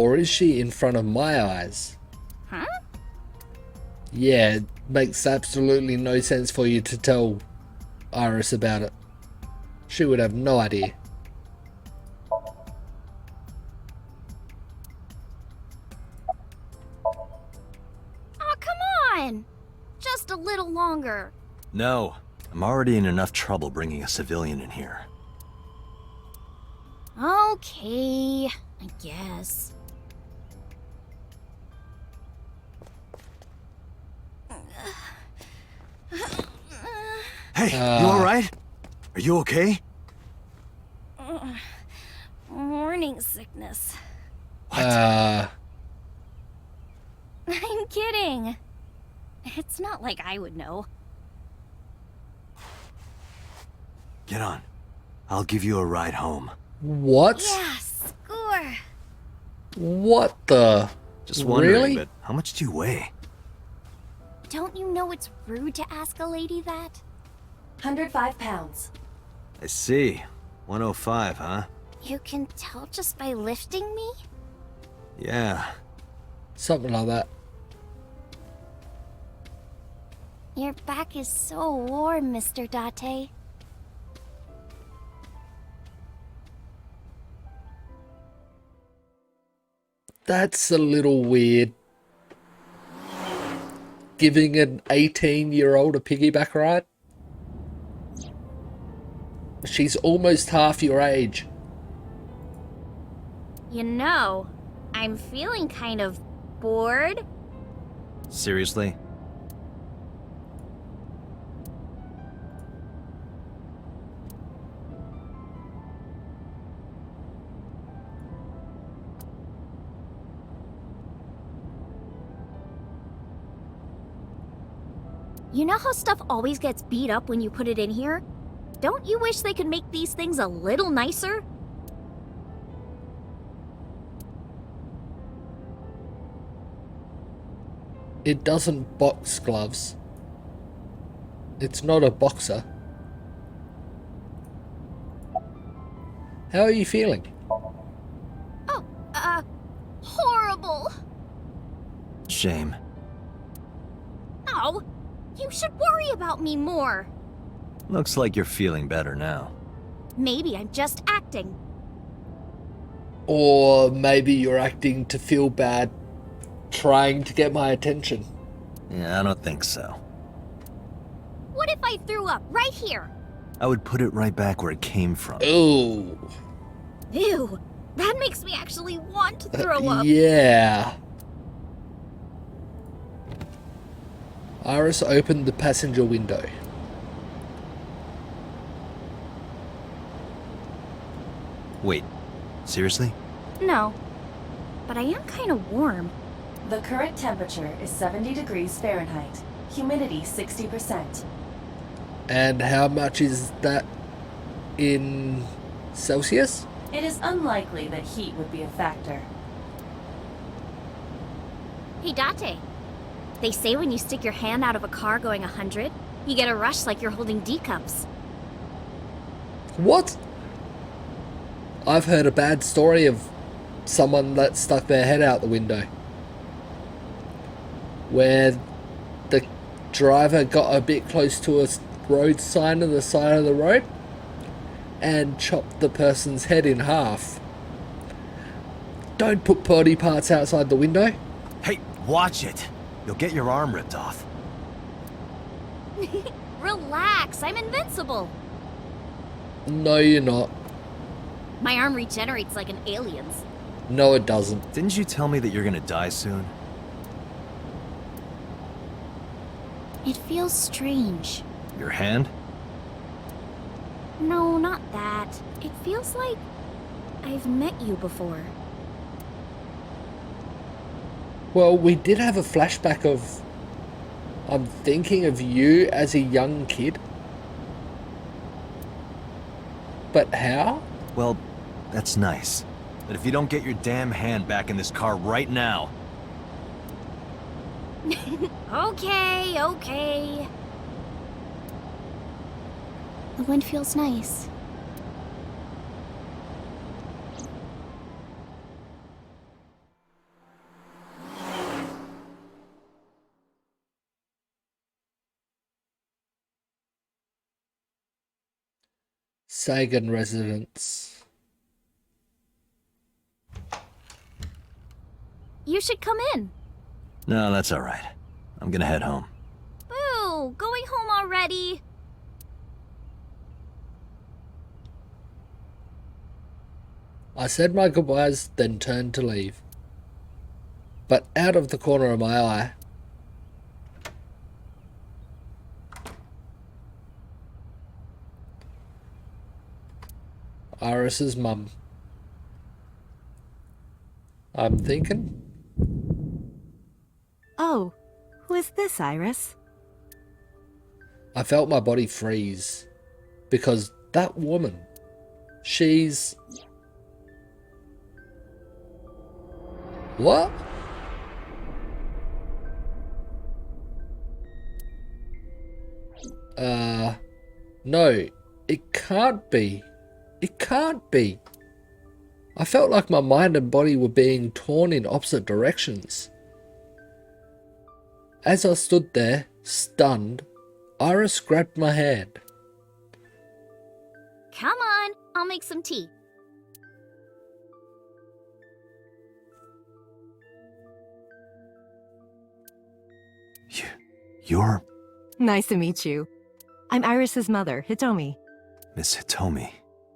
Or is she in front of my eyes? Huh? Yeah, it makes absolutely no sense for you to tell Iris about it. She would have no idea. Oh, come on! Just a little longer. No, I'm already in enough trouble bringing a civilian in here. Okay, I guess. Hey, you alright? Are you okay? Morning sickness. What? I'm kidding. It's not like I would know. Get on. I'll give you a ride home. What? Yeah, score. What the? Just wondering, Really? but how much do you weigh? Don't you know it's rude to ask a lady that? 105 pounds. I see. 105, huh? You can tell just by lifting me? Yeah. Something like that. Your back is so warm, Mr. Date. That's a little weird. Giving an 18-year-old a piggyback ride? She's almost half your age. You know, I'm feeling kind of bored. Seriously? You know how stuff always gets beat up when you put it in here? Don't you wish they could make these things a little nicer? It doesn't box gloves. It's not a boxer. How are you feeling? Oh, horrible. Shame. No, you should worry about me more. Looks like you're feeling better now. Maybe I'm just acting. Or maybe you're acting to feel bad, trying to get my attention. Yeah, I don't think so. What if I threw up right here? I would put it right back where it came from. Ooh. Ew, that makes me actually want to throw up. Yeah. Iris opened the passenger window. Wait, seriously? No, but I am kind of warm. The current temperature is 70 degrees Fahrenheit. Humidity 60%. And how much is that in Celsius? It is unlikely that heat would be a factor. Hey, Date. They say when you stick your hand out of a car going 100, you get a rush like you're holding D cups. What? I've heard a bad story of someone that stuck their head out the window, where the driver got a bit close to a road sign on the side of the road and chopped the person's head in half. Don't put body parts outside the window. Hey, watch it! You'll get your arm ripped off. Relax, I'm invincible. No, you're not. My arm regenerates like an alien's. No, it doesn't. Didn't you tell me that you're gonna die soon? It feels strange. Your hand? No, not that. It feels like I've met you before. Well, we did have a flashback of... I'm thinking of you as a young kid. But how? Well, that's nice. But if you don't get your damn hand back in this car right now... Okay. The wind feels nice. Sagan residence. You should come in. No, that's all right. I'm gonna head home. Boo! Going home already? I said my goodbyes, then turned to leave. But out of the corner of my eye, Iris's mum. I'm thinking, Oh, who is this, Iris? I felt my body freeze. Because that woman, she's... What? No, it can't be. It can't be. I felt like my mind and body were being torn in opposite directions. As I stood there, stunned, Iris grabbed my hand. Come on, I'll make some tea. You're Nice to meet you. I'm Iris's mother, Hitomi. Miss Hitomi.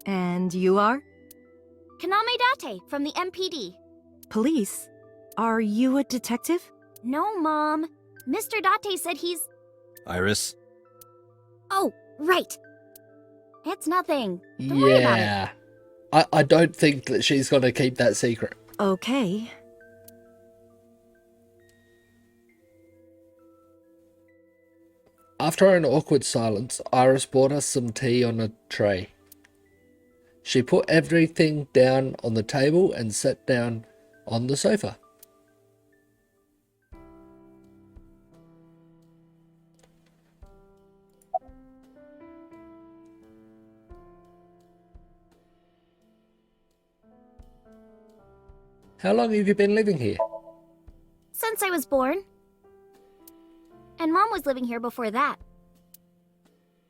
And you are? Kaname Date from the MPD. Police? Are you a detective? No, Mom. Mr. Date said he's... Iris? Oh, right. It's nothing. Don't worry about it. Yeah. I don't think that she's going to keep that secret. Okay. After an awkward silence, Iris brought us some tea on a tray. She put everything down on the table and sat down on the sofa. How long have you been living here? Since I was born. And Mom was living here before that.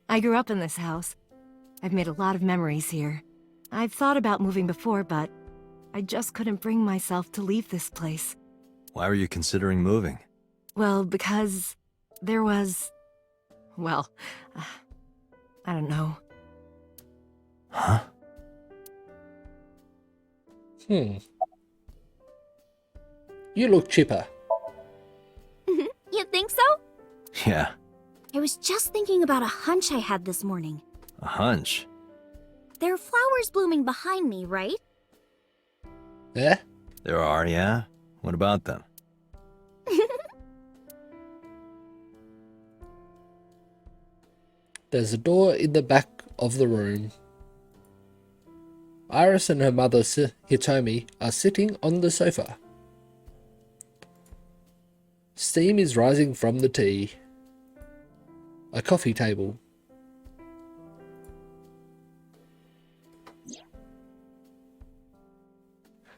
I grew up in this house. I've made a lot of memories here. I've thought about moving before, but I just couldn't bring myself to leave this place. Why were you considering moving? Well, because there was... Well, I don't know. Huh? You look chipper. You think so? Yeah, I was just thinking about a hunch I had this morning. a hunch. There are flowers blooming behind me, right? Yeah? There are, yeah? What about them? There's a door in the back of the room. Iris and her mother, Hitomi, are sitting on the sofa. Steam is rising from the tea. A coffee table.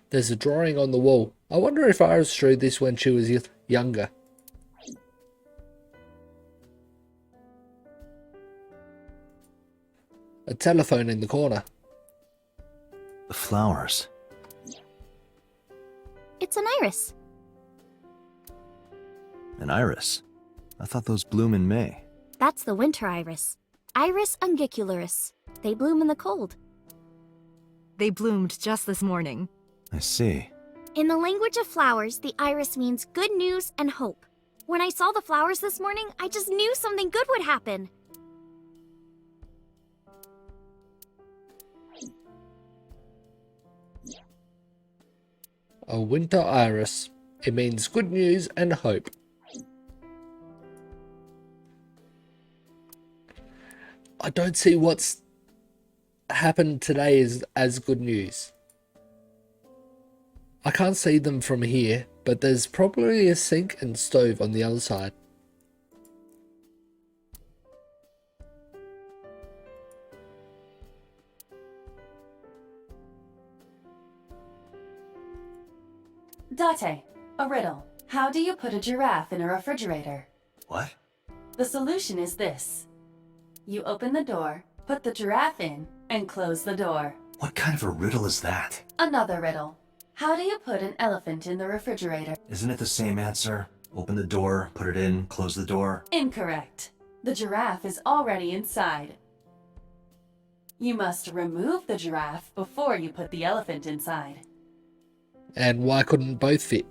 There's a drawing on the wall. I wonder if Iris drew this when she was younger. A telephone in the corner. The flowers. It's an iris. An iris. I thought those bloom in May. That's the winter iris. Iris ungicularis. They bloom in the cold. They bloomed just this morning. I see. In the language of flowers, the iris means good news and hope. When I saw the flowers this morning, I just knew something good would happen. A winter iris. It means good news and hope. I don't see what's happened today as good news. I can't see them from here, but there's probably a sink and stove on the other side. Date, a riddle. How do you put a giraffe in a refrigerator? What? The solution is this. You open the door, put the giraffe in, and close the door. What kind of a riddle is that? Another riddle. How do you put an elephant in the refrigerator? Isn't it the same answer? Open the door, put it in, close the door. Incorrect. The giraffe is already inside. You must remove the giraffe before you put the elephant inside. And why couldn't both fit?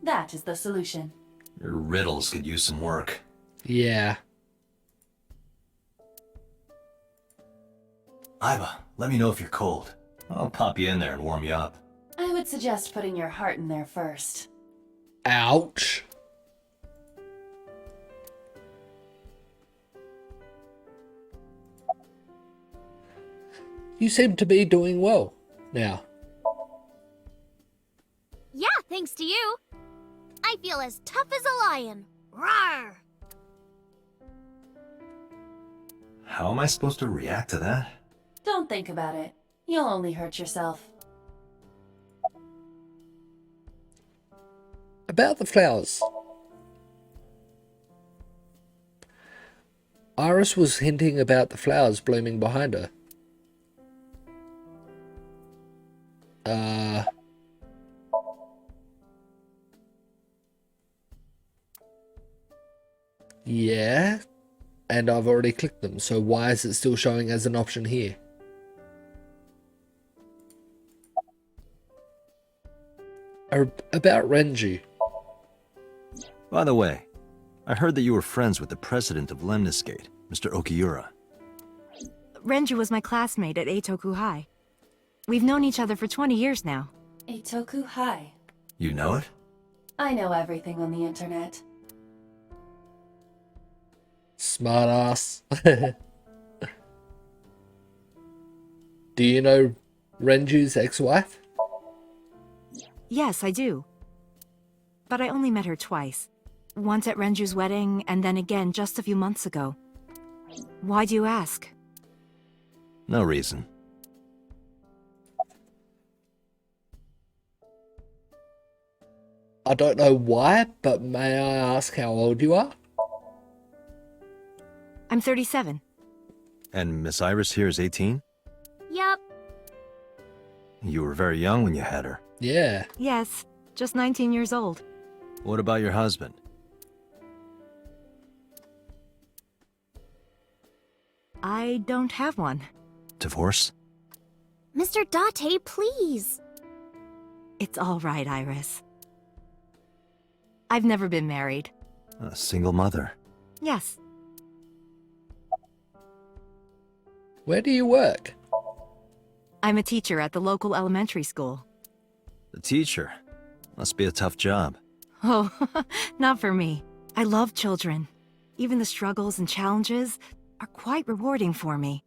That is the solution. Your riddles could use some work. Yeah. Iva, let me know if you're cold. I'll pop you in there and warm you up. I would suggest putting your heart in there first. Ouch. You seem to be doing well now. Yeah, thanks to you. I feel as tough as a lion. Rawr! How am I supposed to react to that? Don't think about it. You'll only hurt yourself. About the flowers. Iris was hinting about the flowers blooming behind her. Yeah, and I've already clicked them, so why is it still showing as an option here? About Renju. By the way, I heard that you were friends with the president of Lemniscate, Mr. Okiura. Renju was my classmate at Eitoku High. We've known each other for 20 years now. Eitoku High. You know it? I know everything on the internet. Smart ass. Do you know Renju's ex-wife? Yes, I do. But I only met her twice. Once at Renju's wedding, and then again just a few months ago. Why do you ask? No reason. I don't know why, but may I ask how old you are? I'm 37. And Miss Iris here is 18? Yup. You were very young when you had her. Yeah. Yes, just 19 years old. What about your husband? I don't have one. Divorce? Mr. Date, please. It's all right, Iris. I've never been married. A single mother. Yes. Where do you work? I'm a teacher at the local elementary school. The teacher. Must be a tough job. Oh, not for me. I love children. Even the struggles and challenges are quite rewarding for me.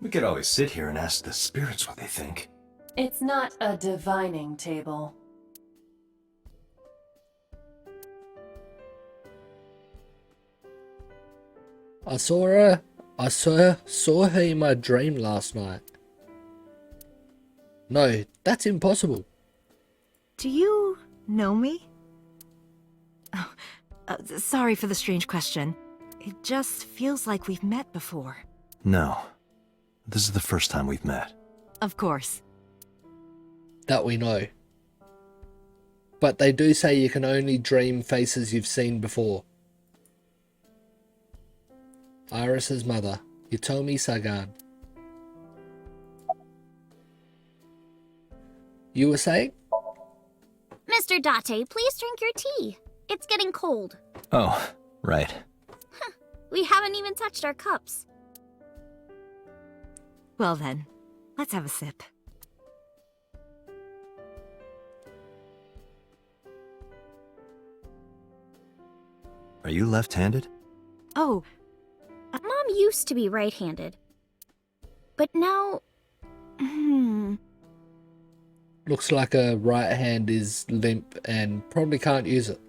We could always sit here and ask the spirits what they think. It's not a divining table. I saw her in my dream last night. No, that's impossible. Do you know me? Oh, sorry for the strange question. It just feels like we've met before. No. This is the first time we've met. Of course. That we know. But they do say you can only dream faces you've seen before. Iris's mother, Hitomi Sagan. You were saying? Mr. Date, please drink your tea. It's getting cold. Oh, right. We haven't even touched our cups. Well then, let's have a sip. Are you left-handed? Oh, Mom used to be right-handed. But now... Looks like her right hand is limp and probably can't use it.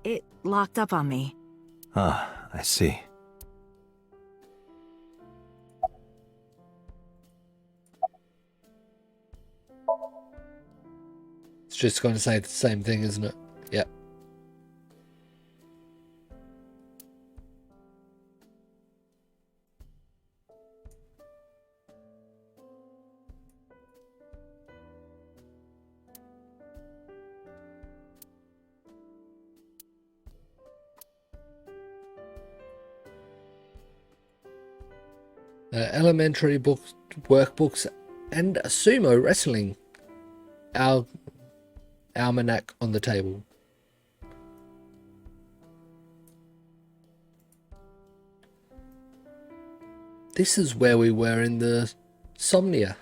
it locked up on me. Ah, I see. It's just going to say the same thing, isn't it? Yep. Elementary books, workbooks, and a sumo wrestling almanac on the table. This is where we were in the Somnia.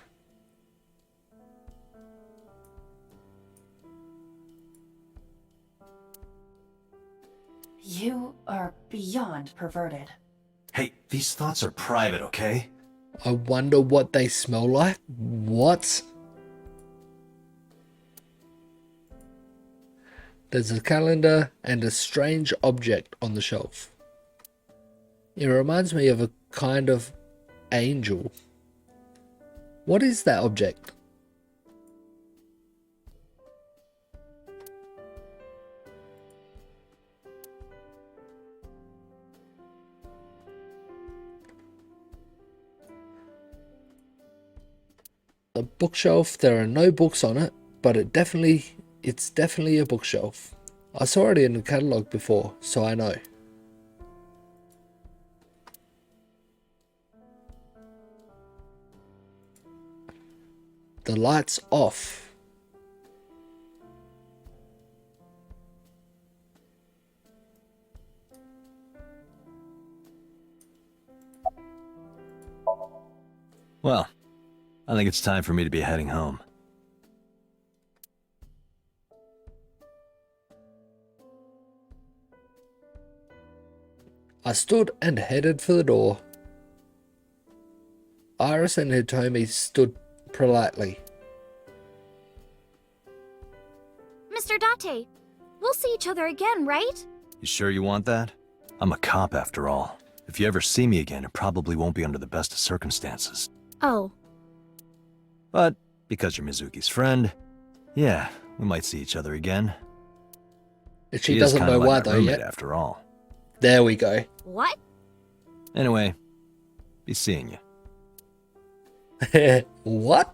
You are beyond perverted. Hey, these thoughts are private, okay? I wonder what they smell like. What? There's a calendar and a strange object on the shelf. It reminds me of a kind of angel. What is that object? The bookshelf, there are no books on it, but it's definitely a bookshelf. I saw it in the catalogue before, so I know. The light's off. Well, I think it's time for me to be heading home. I stood and headed for the door. Iris and Hitomi stood politely. Mr. Date, we'll see each other again, right? You sure you want that? I'm a cop after all. If you ever see me again, it probably won't be under the best of circumstances. Oh. But because you're Mizuki's friend, yeah, we might see each other again. She doesn't know why though yet. After all. There we go. What? Anyway, be seeing you. What?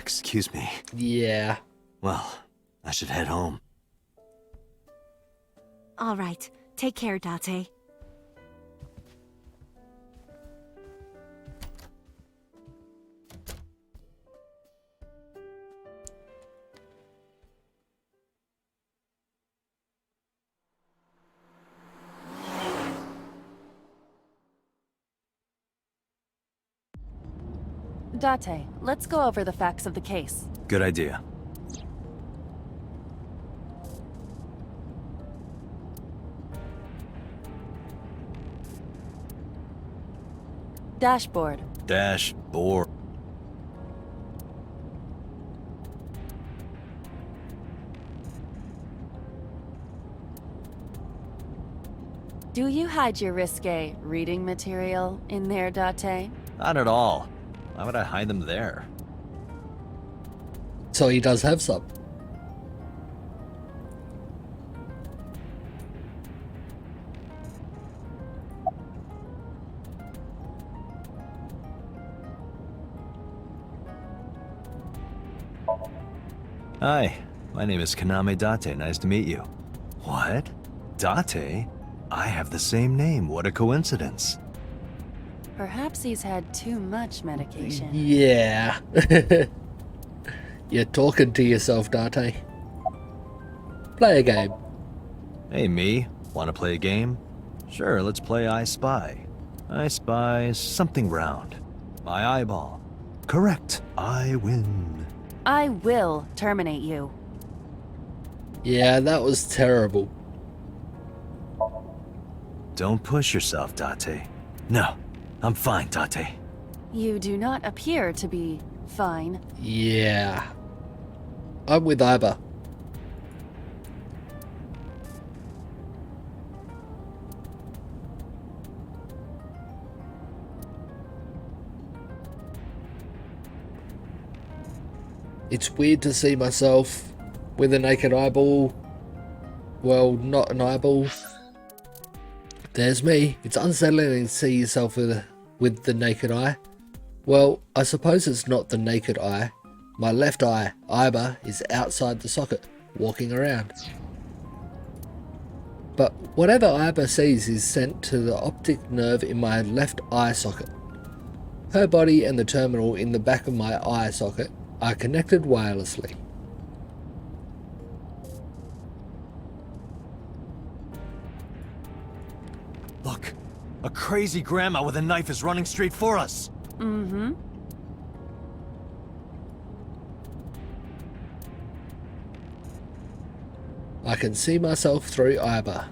Excuse me. Yeah. Well, I should head home. All right. Take care, Date. Date, let's go over the facts of the case. Good idea. Dashboard. Dashboard. Do you hide your risque reading material in there, Date? Not at all. Why would I hide them there? So he does have some. Hi, my name is Kaname Date. Nice to meet you. What? Date? I have the same name. What a coincidence. Perhaps he's had too much medication. Yeah. You're talking to yourself, Date. Play a game. Hey, me. Want to play a game? Sure, let's play I Spy. I spy something round. My eyeball. Correct. I win. I will terminate you. Yeah, that was terrible. Don't push yourself, Date. No, I'm fine, Date. You do not appear to be fine. Yeah. I'm with Iba. It's weird to see myself with a naked eyeball. Well, not an eyeball. There's me. It's unsettling to see yourself with the naked eye. Well, I suppose it's not the naked eye. My left eye, Iba, is outside the socket, walking around. But whatever Iba sees is sent to the optic nerve in my left eye socket. Her body and the terminal in the back of my eye socket are connected wirelessly. Look, a crazy grandma with a knife is running straight for us. Mm-hmm. I can see myself through Iba.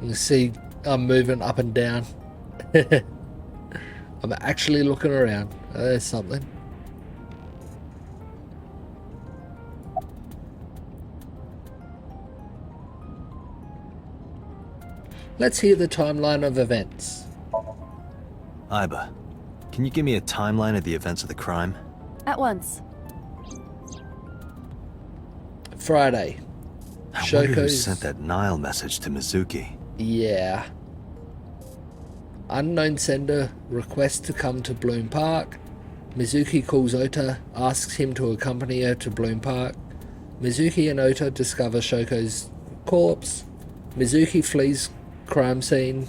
You can see I'm moving up and down. I'm actually looking around. There's something. Let's hear the timeline of events. Iba, can you give me a timeline of the events of the crime? At once. Friday. I wonder who Shoko's... sent that Nile message to Mizuki. Yeah. Unknown sender requests to come to Bloom Park. Mizuki calls Ota, asks him to accompany her to Bloom Park. Mizuki and Ota discover Shoko's corpse. Mizuki flees crime scene.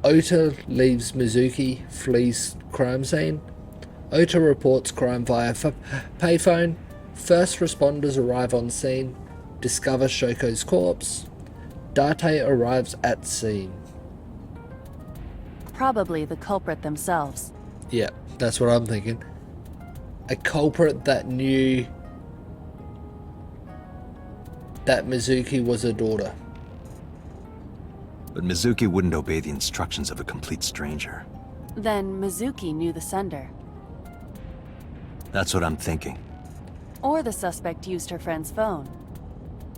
Ota leaves Mizuki, flees crime scene. Ota reports crime via payphone. First responders arrive on scene, discover Shoko's corpse. Date arrives at scene. Probably the culprit themselves. Yeah, that's what I'm thinking. A culprit that knew that Mizuki was a daughter. But Mizuki wouldn't obey the instructions of a complete stranger. Then Mizuki knew the sender. That's what I'm thinking. Or the suspect used her friend's phone.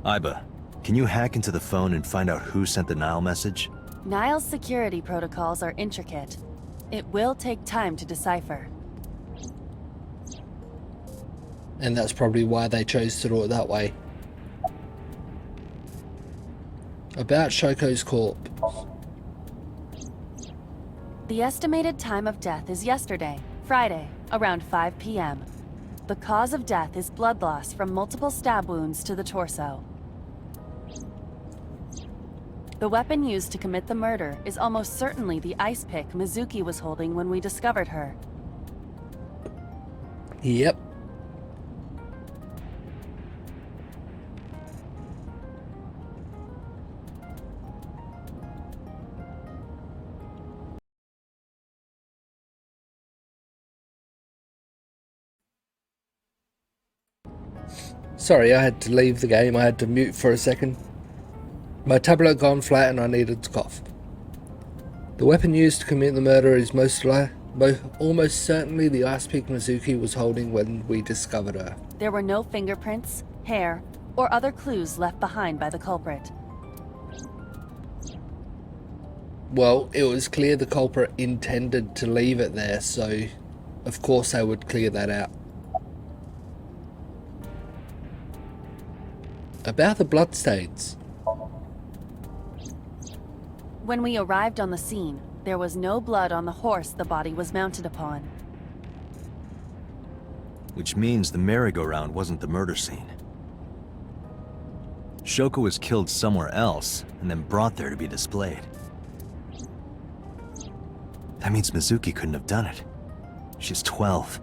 Iba, can you hack into the phone and find out who sent the Nile message? Nile's security protocols are intricate. It will take time to decipher. And that's probably why they chose to do it that way. About Shoko's corpse. The estimated time of death is yesterday, Friday, around 5 p.m. The cause of death is blood loss from multiple stab wounds to the torso. The weapon used to commit the murder is almost certainly the ice pick Mizuki was holding when we discovered her. Yep. Sorry, I had to leave the game. I had to mute for a second. My tablet had gone flat and I needed to cough. The weapon used to commit the murder is almost certainly the ice pick Mizuki was holding when we discovered her. There were no fingerprints, hair, or other clues left behind by the culprit. Well, it was clear the culprit intended to leave it there, so of course they would clear that out. About the bloodstains. When we arrived on the scene, there was no blood on the horse the body was mounted upon. Which means the merry-go-round wasn't the murder scene. Shoko was killed somewhere else and then brought there to be displayed. That means Mizuki couldn't have done it. She's 12.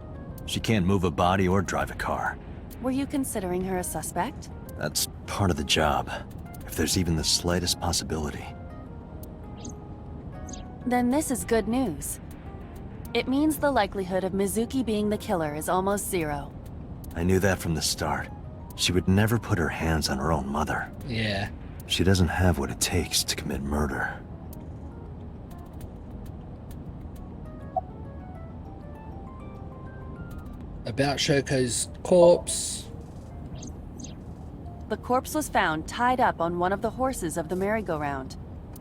She can't move a body or drive a car. Were you considering her a suspect? That's part of the job, if there's even the slightest possibility. Then this is good news. It means the likelihood of Mizuki being the killer is almost zero. I knew that from the start. She would never put her hands on her own mother. Yeah. She doesn't have what it takes to commit murder. About Shoko's corpse. The corpse was found tied up on one of the horses of the merry-go-round.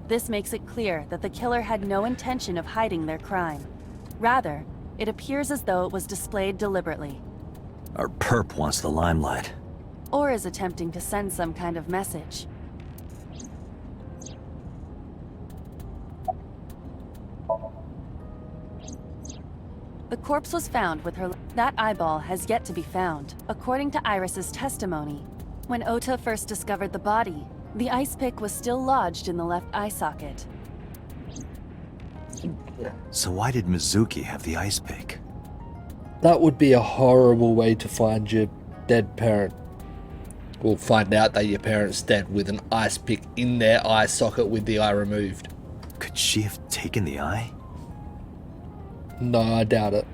This makes it clear that the killer had no intention of hiding their crime. Rather, It appears as though it was displayed deliberately, Our perp wants the limelight. or is attempting to send some kind of message. The corpse was found with her. That eyeball has yet to be found, according to Iris's testimony. When Ota first discovered the body, the ice pick was still lodged in the left eye socket. So why did Mizuki have the ice pick? That would be a horrible way to find your dead parent. Or find out that your parent's dead with an ice pick in their eye socket with the eye removed. Could she have taken the eye? No, I doubt it.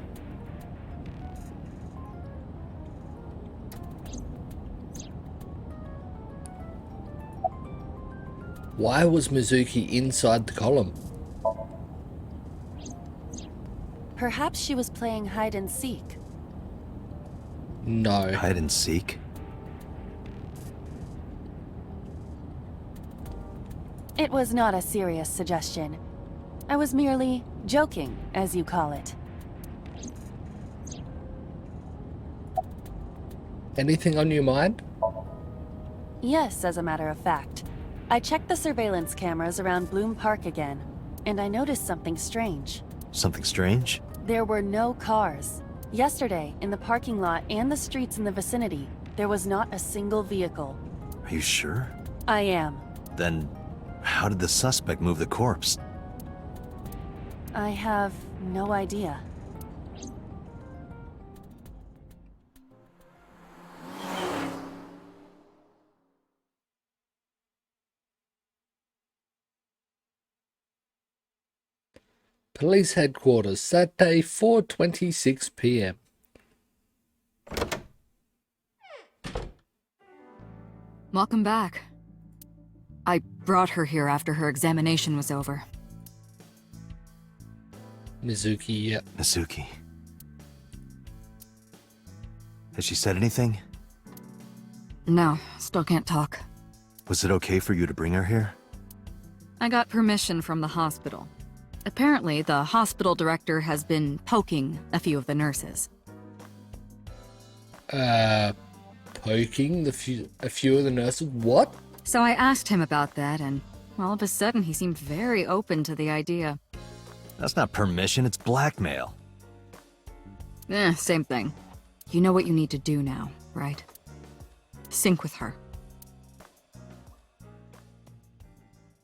Why was Mizuki inside the column? Perhaps she was playing hide and seek. No. Hide and seek? It was not a serious suggestion. I was merely joking, as you call it. Anything on your mind? Yes, as a matter of fact. I checked the surveillance cameras around Bloom Park again, and I noticed something strange. Something strange? There were no cars. Yesterday, in the parking lot and the streets in the vicinity, there was not a single vehicle. Are you sure? I am. Then, how did the suspect move the corpse? I have no idea. Police headquarters, Saturday, 4:26 p.m. Welcome back. I brought her here after her examination was over. Mizuki, yeah. Mizuki. Has she said anything? No, still can't talk. Was it okay for you to bring her here? I got permission from the hospital. Apparently, the hospital director has been poking a few of the nurses. Poking a few of the nurses? What? So I asked him about that, and all of a sudden he seemed very open to the idea. That's not permission, it's blackmail. Same thing. You know what you need to do now, right? Sync with her.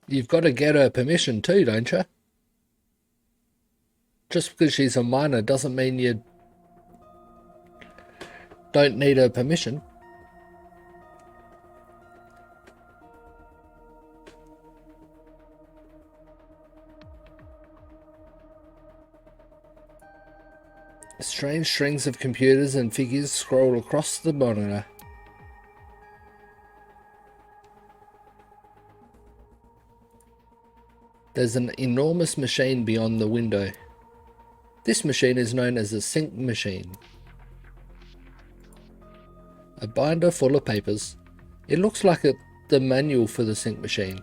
You've got to get her permission too, don't you? Just because she's a minor doesn't mean you don't need her permission. Strange strings of computers and figures scroll across the monitor. There's an enormous machine beyond the window. This machine is known as a sync machine. A binder full of papers. It looks like the manual for the sync machine.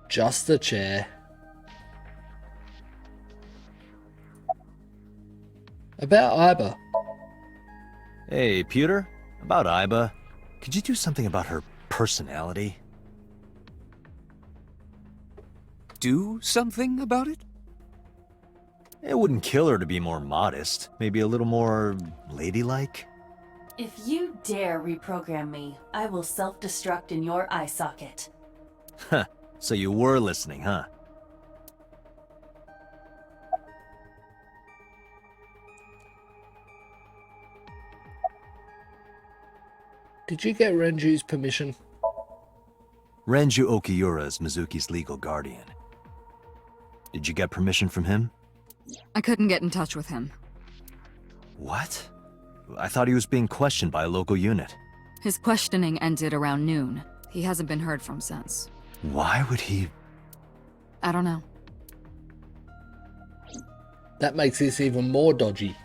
Just a chair. About Iba. Hey, Pewter? About Iba. Could you do something about her personality? Do something about it? It wouldn't kill her to be more modest. Maybe a little more ladylike? If you dare reprogram me, I will self-destruct in your eye socket. Huh. So you were listening, huh? Did you get Renju's permission? Renju Okiura is Mizuki's legal guardian. Did you get permission from him? I couldn't get in touch with him. What? I thought he was being questioned by a local unit. His questioning ended around noon. He hasn't been heard from since. Why would he... I don't know. That makes this even more dodgy.